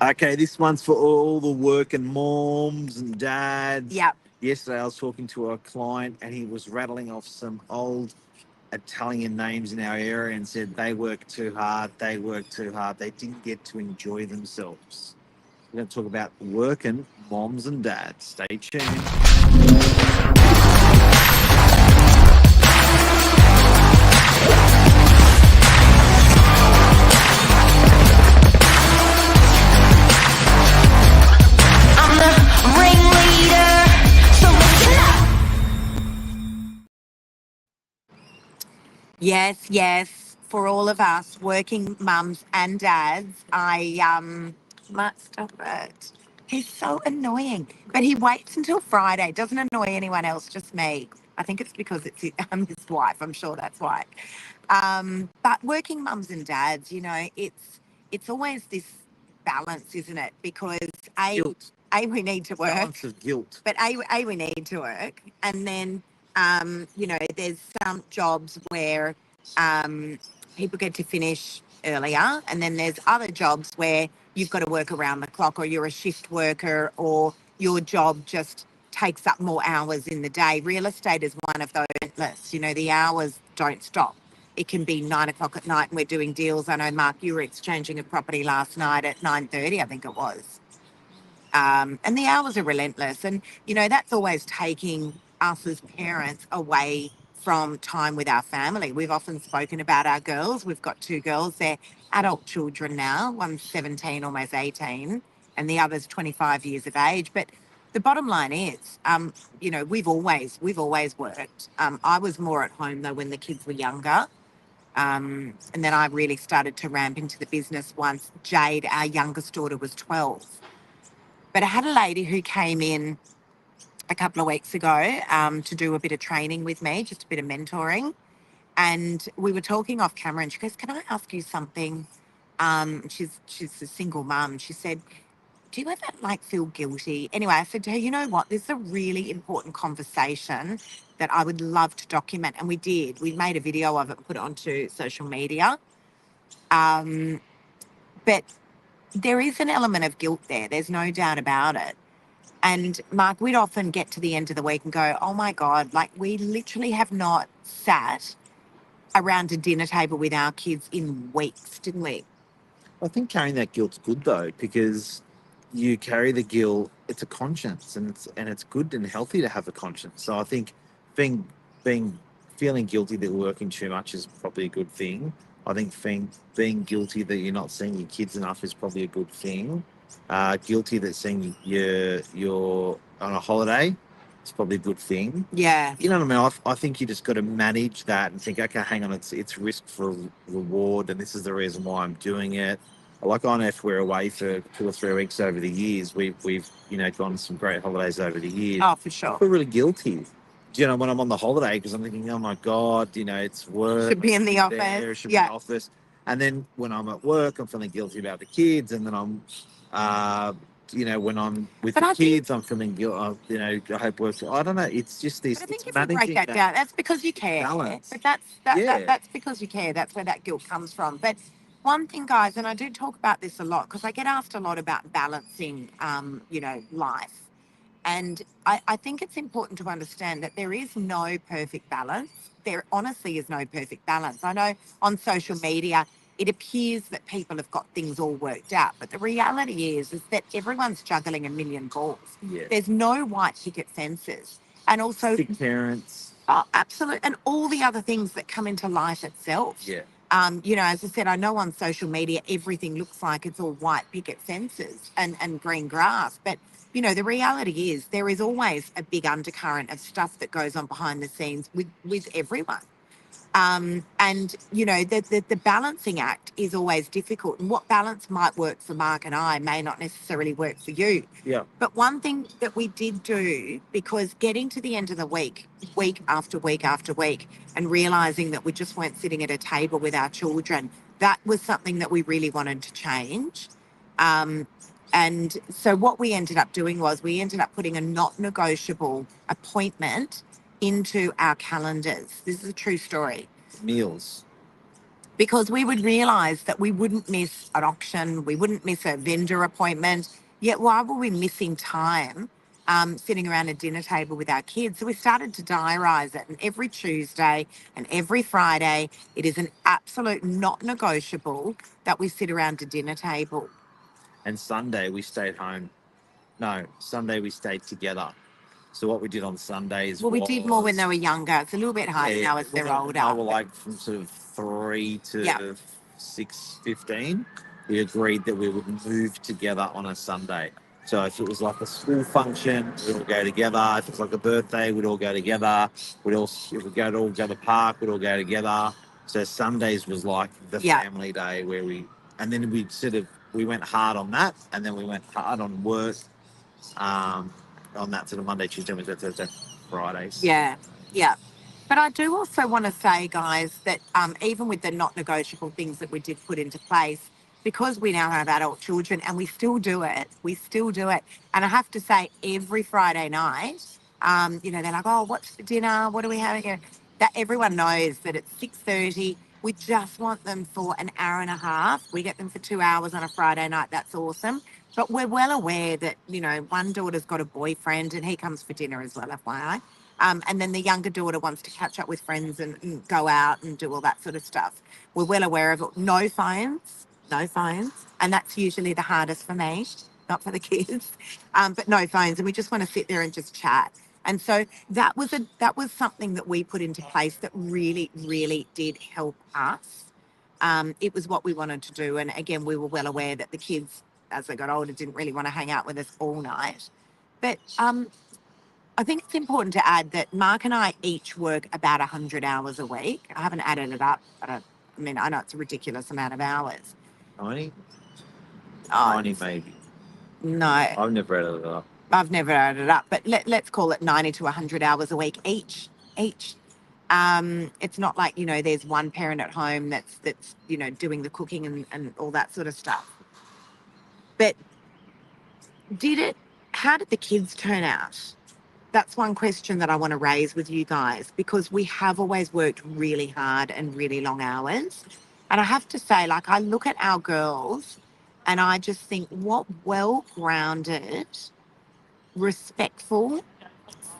Okay, this one's for all the working moms and dads. Yep. Yesterday I was talking to a client and he was rattling off some old Italian names in our area and said they work too hard, they didn't get to enjoy themselves. We're going to talk about working moms and dads. Stay tuned. I'm the ringleader, so listen up. Yes. For all of us working mums and dads, I might stop it. He's so annoying, but he waits until Friday. Doesn't annoy anyone else, just me. I think it's because I'm his wife. I'm sure that's why. But working mums and dads, it's always this balance, isn't it? Because Guilt. we need to work, Balance of guilt. but we need to work, and then there's some jobs where people get to finish earlier, and then there's other jobs where you've got to work around the clock, or you're a shift worker, or your job just takes up more hours in the day. Real estate is one of those lists. The hours don't stop. It can be 9 o'clock at night and we're doing deals. I know, Mark, you were exchanging a property last night at 9:30, I think it was. And the hours are relentless. And, that's always taking us as parents away from time with our family. We've often spoken about our girls. We've got two girls. They're adult children now. One's 17, almost 18, and the other's 25 years of age. But the bottom line is, we've always worked. I was more at home though when the kids were younger. And then I really started to ramp into the business once Jade, our youngest daughter, was 12. But I had a lady who came in a couple of weeks ago to do a bit of training with me, just a bit of mentoring. And we were talking off camera and she goes, "Can I ask you something?" She's a single mum. She said, "Do you ever feel guilty?" Anyway, I said to her, "You know what? This is a really important conversation that I would love to document." And we did. We made a video of it and put it onto social media. Um, but there is an element of guilt there. There's no doubt about it. And Mark, we'd often get to the end of the week and go, "Oh my God, we literally have not sat around a dinner table with our kids in weeks," didn't we? I think carrying that guilt's good though, because you carry the guilt. It's a conscience, and it's good and healthy to have a conscience. So I think being being feeling guilty that we're working too much is probably a good thing. I think being guilty that you're not seeing your kids enough is probably a good thing. Guilty that seeing you're on a holiday, it's probably a good thing. Yeah. You know what I mean? I think you just got to manage that and think, okay, hang on, it's risk for reward, and this is the reason why I'm doing it. Like I know if we're away for 2 or 3 weeks over the years, we've gone on some great holidays over the years. Oh, for I sure. feel really guilty. When I'm on the holiday, because I'm thinking, oh my God, it's work. Should be in the office. Should be in the office. And then when I'm at work, I'm feeling guilty about the kids, and then I'm when I'm with the kids, I'm feeling guilt. I hope works. I don't know. It's just this. But I think It's if you break that down, that's because you care. balance. But that's because you care. That's where that guilt comes from. But one thing, guys, and I do talk about this a lot because I get asked a lot about balancing, life. And I think it's important to understand that there is no perfect balance. There honestly is no perfect balance. I know on social media, it appears that people have got things all worked out, but the reality is that everyone's juggling a million balls. Yeah. There's no white picket fences. And also, Sick parents. oh, absolutely. And all the other things that come into life itself. Yeah. As I said, I know on social media, everything looks like it's all white picket fences and green grass. But, the reality is there is always a big undercurrent of stuff that goes on behind the scenes with everyone. The balancing act is always difficult. And what balance might work for Mark and I may not necessarily work for you. Yeah. But one thing that we did do, because getting to the end of the week after week after week, and realizing that we just weren't sitting at a table with our children, that was something that we really wanted to change. And so what we ended up doing was we ended up putting a not negotiable appointment into our calendars. This is a true story. Meals. because we would realise that we wouldn't miss an auction, we wouldn't miss a vendor appointment. Yet why were we missing time sitting around a dinner table with our kids? So we started to diarise it, and every Tuesday and every Friday, it is an absolute not negotiable that we sit around a dinner table. And Sunday we stayed home. No, Sunday we stayed together. So what we did on Sundays Well, we was did more when they were younger. It's a little bit harder now as they're older. I were like from sort of 3 to Yeah. 6:15. We agreed that we would move together on a Sunday. So if it was like a school function, we'd all go together. If it's like a birthday, we'd all go together. If we go to the park, we'd all go together. So Sundays was like the Yeah. family day where and then we went hard on that, and then we went hard on work. On that sort of Monday, Tuesday, Wednesday, Thursday, Fridays. Yeah, yeah. But I do also want to say, guys, that even with the not negotiable things that we did put into place, because we now have adult children and we still do it, And I have to say, every Friday night, they're like, oh, what's for dinner? What are we having here? That everyone knows that it's 6:30. We just want them for an hour and a half. We get them for 2 hours on a Friday night. That's awesome. But we're well aware that, one daughter's got a boyfriend and he comes for dinner as well, FYI. And then the younger daughter wants to catch up with friends and go out and do all that sort of stuff. We're well aware of it. No phones, no phones. And that's usually the hardest for me, not for the kids, but no phones. And we just want to sit there and just chat. And so that was something that we put into place that really, really did help us. It was what we wanted to do. And again, we were well aware that the kids, as they got older, didn't really want to hang out with us all night. But I think it's important to add that Mark and I each work about 100 hours a week. I haven't added it up, but I know it's a ridiculous amount of hours. 90? Oh, 90 maybe. No. I've never added it up. I've never added it up, but let's call it 90 to 100 hours a week each. It's not like, there's one parent at home that's doing the cooking and all that sort of stuff. But how did the kids turn out? That's one question that I want to raise with you guys, because we have always worked really hard and really long hours. And I have to say, I look at our girls and I just think what well-grounded, respectful,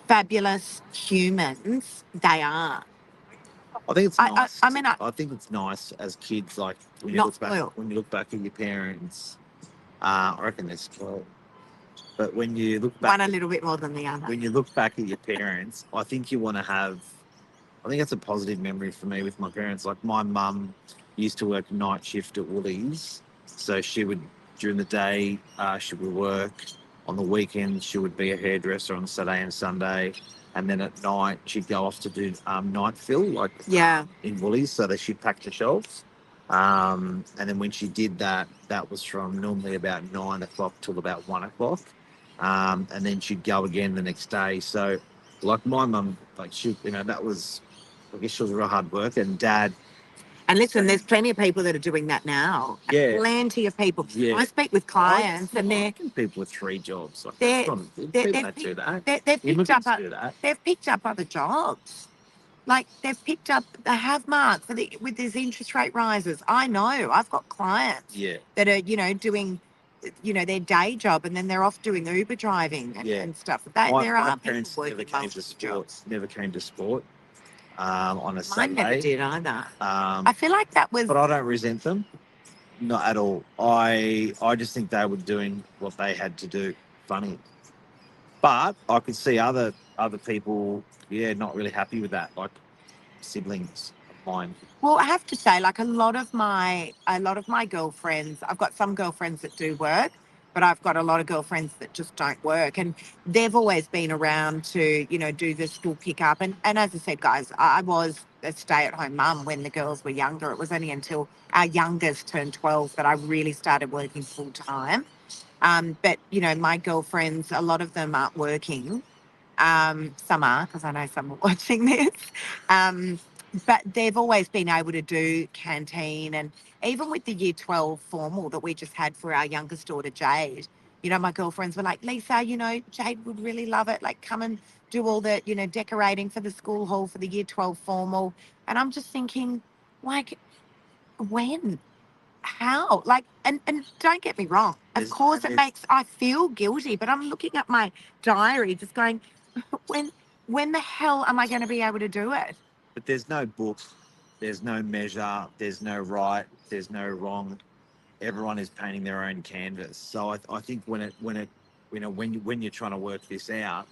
fabulous humans they are. I think it's nice. I think it's nice as kids, like when you not look back at your parents. I reckon they're spoiled. But when you look back, one a little bit more than the other. When you look back at your parents, I think you want to have. I think that's a positive memory for me with my parents. Like my mum used to work night shift at Woolies, so she would during the day she would work. On the weekends, she would be a hairdresser on Saturday and Sunday. And then at night, she'd go off to do night fill, in Woolies, so that she'd pack the shelves. And then when she did that, that was from normally about 9 o'clock till about 1 o'clock. And then she'd go again the next day. So, like my mum, that was, I guess she was a real hard worker. And Dad. And listen, there's plenty of people that are doing that now. Yeah. Plenty of people. Yeah. I speak with clients and they're... people with 3 jobs. They've picked up other jobs. They have Mark with these interest rate rises. I know. I've got clients that are, doing, their day job and then they're off doing Uber driving and stuff. My parents never came to sport. On a Sunday. Mine never did either. I feel like that was... But I don't resent them. Not at all. I just think they were doing what they had to do. Funny. But I could see other people, not really happy with that, like siblings of mine. Well, I have to say, a lot of my girlfriends, I've got some girlfriends that do work, but I've got a lot of girlfriends that just don't work. And they've always been around to, do the school pickup. And as I said, guys, I was a stay-at-home mum when the girls were younger. It was only until our youngest turned 12 that I really started working full-time. But, my girlfriends, a lot of them aren't working. Some are, because I know some are watching this. But they've always been able to do canteen, and even with the year 12 formal that we just had for our youngest daughter, Jade, my girlfriends were like, Lisa, Jade would really love it. Come and do all the, decorating for the school hall for the year 12 formal. And I'm just thinking, when? How? Like, and don't get me wrong. Of There's- course, it there's- makes I feel guilty, but I'm looking at my diary, just going, when when the hell am I going to be able to do it? But there's no book, there's no measure, there's no right, there's no wrong. Everyone is painting their own canvas. So I think when you're trying to work this out,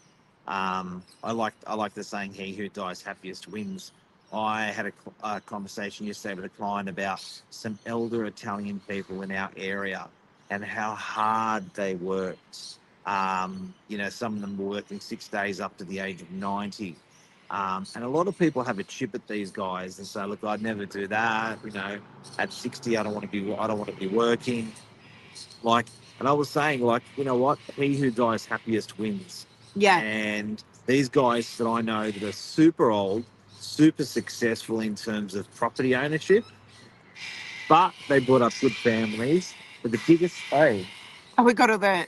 I like the saying, "He who dies happiest wins." I had a conversation yesterday with a client about some elder Italian people in our area and how hard they worked. Some of them were working 6 days up to the age of 90. And a lot of people have a chip at these guys and say, "Look, I'd never do that. At 60, I don't want to be working." Like, and I was saying, like, you know what? He who dies happiest wins. Yeah, And these guys that I know that are super old, super successful in terms of property ownership, but they brought up good families. But the biggest, hey, oh, we got all the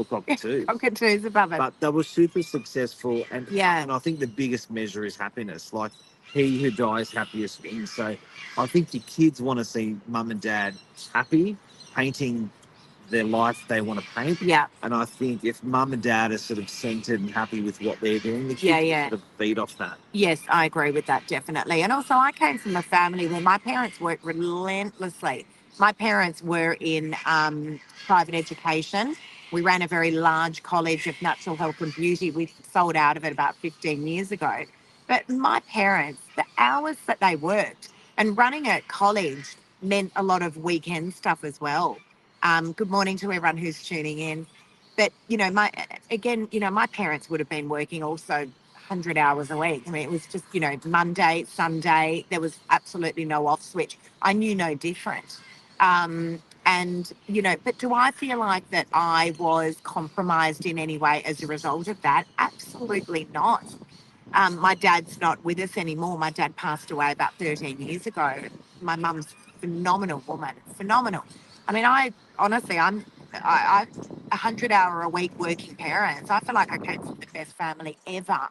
cockatoos. cockatoos above it. But they were super successful, and Yeah. and I think the biggest measure is happiness. Like, he who dies happiest wins. So I think your kids want to see mum and dad happy, painting their life they want to paint. Yeah, And I think if mum and dad are sort of centered and happy with what they're doing, the kids Yeah, will yeah. sort of feed off that. yes, I agree with that definitely. And also, I came from a family where my parents worked relentlessly. My parents were in private education. We ran a very large college of natural health and beauty. We sold out of it about 15 years ago. But my parents, the hours that they worked, and running a college meant a lot of weekend stuff as well. Good morning to everyone who's tuning in. But my parents would have been working also 100 hours a week. I mean, it was just, Monday, Sunday, there was absolutely no off switch. I knew no different. But do I feel like that I was compromised in any way as a result of that? Absolutely not. My dad's not with us anymore. My dad passed away about 13 years ago. My mum's a phenomenal woman, phenomenal. I mean, I 100-hour a week working parents. I feel like I came from the best family ever.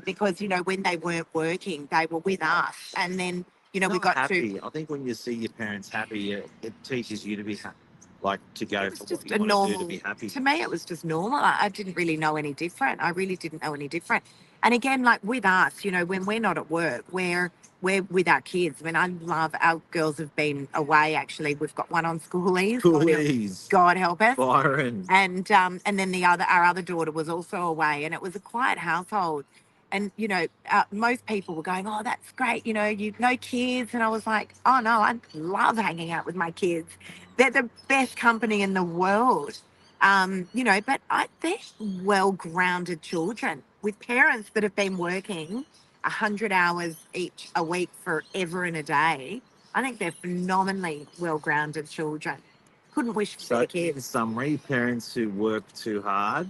Because when they weren't working, they were with us, and then we Not got to. happy. I think when you see your parents happy, it teaches you to be happy, like to go It for was what just you a want to do normal. to be happy. To me, it was just normal. I didn't really know any different. I really didn't know any different. And again, like with us, when we're not at work, we're with our kids. I mean, I love our girls have been away. Actually, we've got one on schoolies. Coolies, God help us. Byron. And then our other daughter was also away, and it was a quiet household. And most people were going, "Oh, that's great. You've no kids." And I was like, "Oh no, I love hanging out with my kids. They're the best company in the world." They're well-grounded children with parents that have been working 100 hours each a week forever and a day. I think they're phenomenally well-grounded children. Couldn't wish for So, their in kids. summary, parents who work too hard,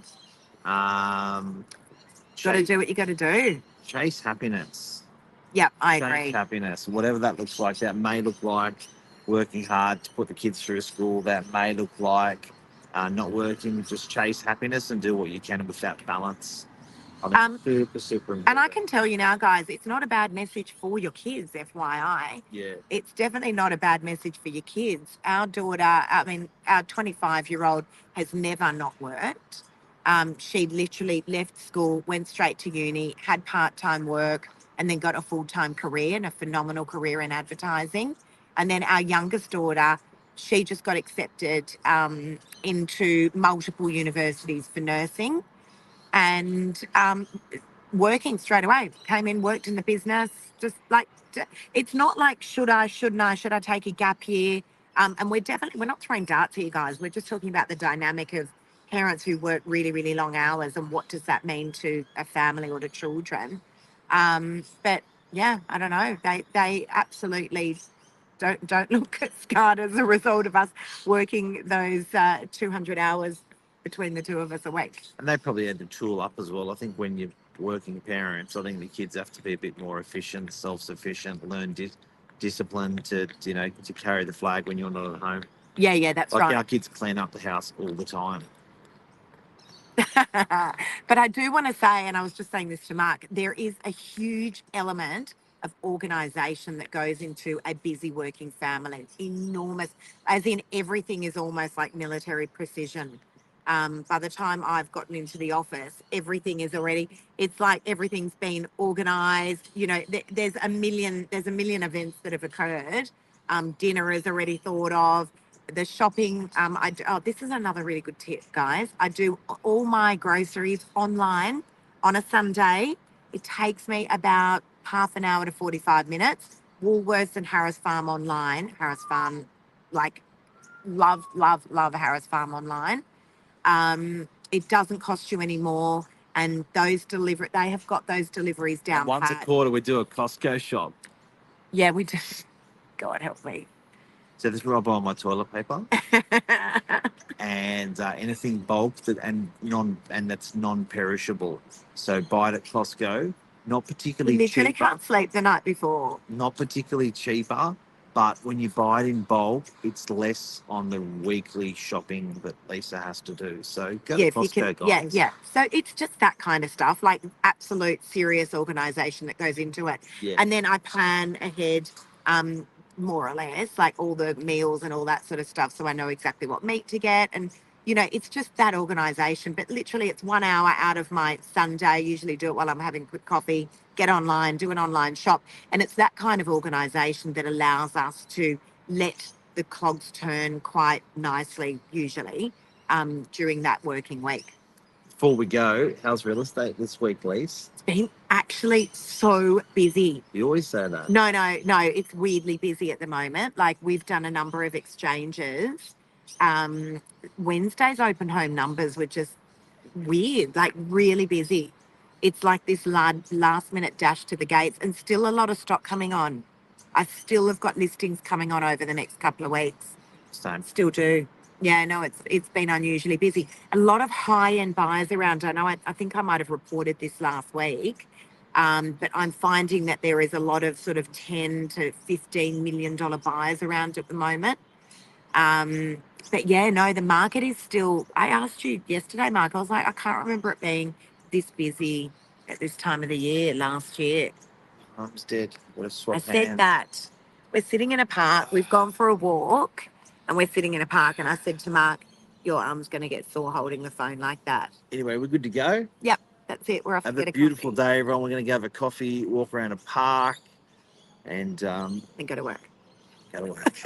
Got to chase, do what you got to do. chase happiness. Yep, I Chase agree. happiness, whatever that looks like. That may look like working hard to put the kids through school. That may look like not working. Just chase happiness and do what you can with that balance. I think Um, super important. And I can tell you now, guys, it's not a bad message for your kids, FYI. Yeah. It's definitely not a bad message for your kids. Our daughter, I mean, our 25-year-old has never not worked. She literally left school, went straight to uni, had part-time work, and then got a full-time career and a phenomenal career in advertising. And then our youngest daughter, she just got accepted into multiple universities for nursing, and working straight away. Came in, worked in the business. Just like it's not like should I, shouldn't I, should I take a gap year? And we're not throwing darts here, guys. We're just talking about the dynamic of parents who work really, really long hours and what does that mean to a family or to children. But yeah, I don't know. They absolutely don't look scarred as a result of us working those 200 hours between the two of us a week. And they probably had to tool up as well. I think when you're working parents, I think the kids have to be a bit more efficient, self-sufficient, learn discipline to carry the flag when you're not at home. Yeah, that's Like right. our kids clean up the house all the time. But I do want to say, and I was just saying this to Mark, there is a huge element of organisation that goes into a busy working family. Enormous, as in everything is almost like military precision. By the time I've gotten into the office, everything is already, it's like everything's been organised. You know, there's a million events that have occurred. Dinner is already thought of. The shopping, this is another really good tip, guys. I do all my groceries online on a Sunday. It takes me about half an hour to 45 minutes. Woolworths and Harris Farm online. Harris Farm, like, love Harris Farm online. It doesn't cost you any more. And they have got those deliveries down And once a pat. quarter, we do a Costco shop. Yeah, we do. God help me. So this is where I buy my toilet paper and anything bulk that's non-perishable. So buy it at Costco. Not particularly Literally cheaper. can't sleep the night before. Not particularly cheaper, but when you buy it in bulk, it's less on the weekly shopping that Lisa has to do. So go to If you Costco, can, guys. yeah. So it's just that kind of stuff, like absolute serious organisation that goes into it. Yeah. And then I plan ahead, more or less, like all the meals and all that sort of stuff, so I know exactly what meat to get. And you know, it's just that organisation. But literally, it's 1 hour out of my Sunday. I usually do it while I'm having a quick coffee. Get online, do an online shop, and it's that kind of organisation that allows us to let the cogs turn quite nicely, usually, during that working week. Before we go, how's real estate this week, Lise? It's been actually so busy. You always say that. No, it's weirdly busy at the moment. Like, we've done a number of exchanges. Wednesday's open home numbers were just weird, like really busy. It's like this last minute dash to the gates, and still a lot of stock coming on. I still have got listings coming on over the next couple of weeks. Same. Still do. Yeah, no, it's been unusually busy. A lot of high-end buyers around. I know I think I might have reported this last week, but I'm finding that there is a lot of sort of $10 to $15 million buyers around at the moment. But yeah, no, the market is still, I asked you yesterday, Mark, I was like, I can't remember it being this busy at this time of the year last year. Mum's dead. What a I swap said hands. that. We're sitting in a park, we've gone for a walk, and we're sitting in a park, and I said to Mark, your arm's going to get sore holding the phone like that. Anyway, we're good to go. Yep, that's it. We're off Have to a get a beautiful coffee day, everyone. We're going to go have a coffee, walk around a park, and and go to work. go to work.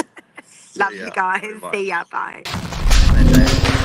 Love See you ya. guys. Bye. See ya. Bye. Bye.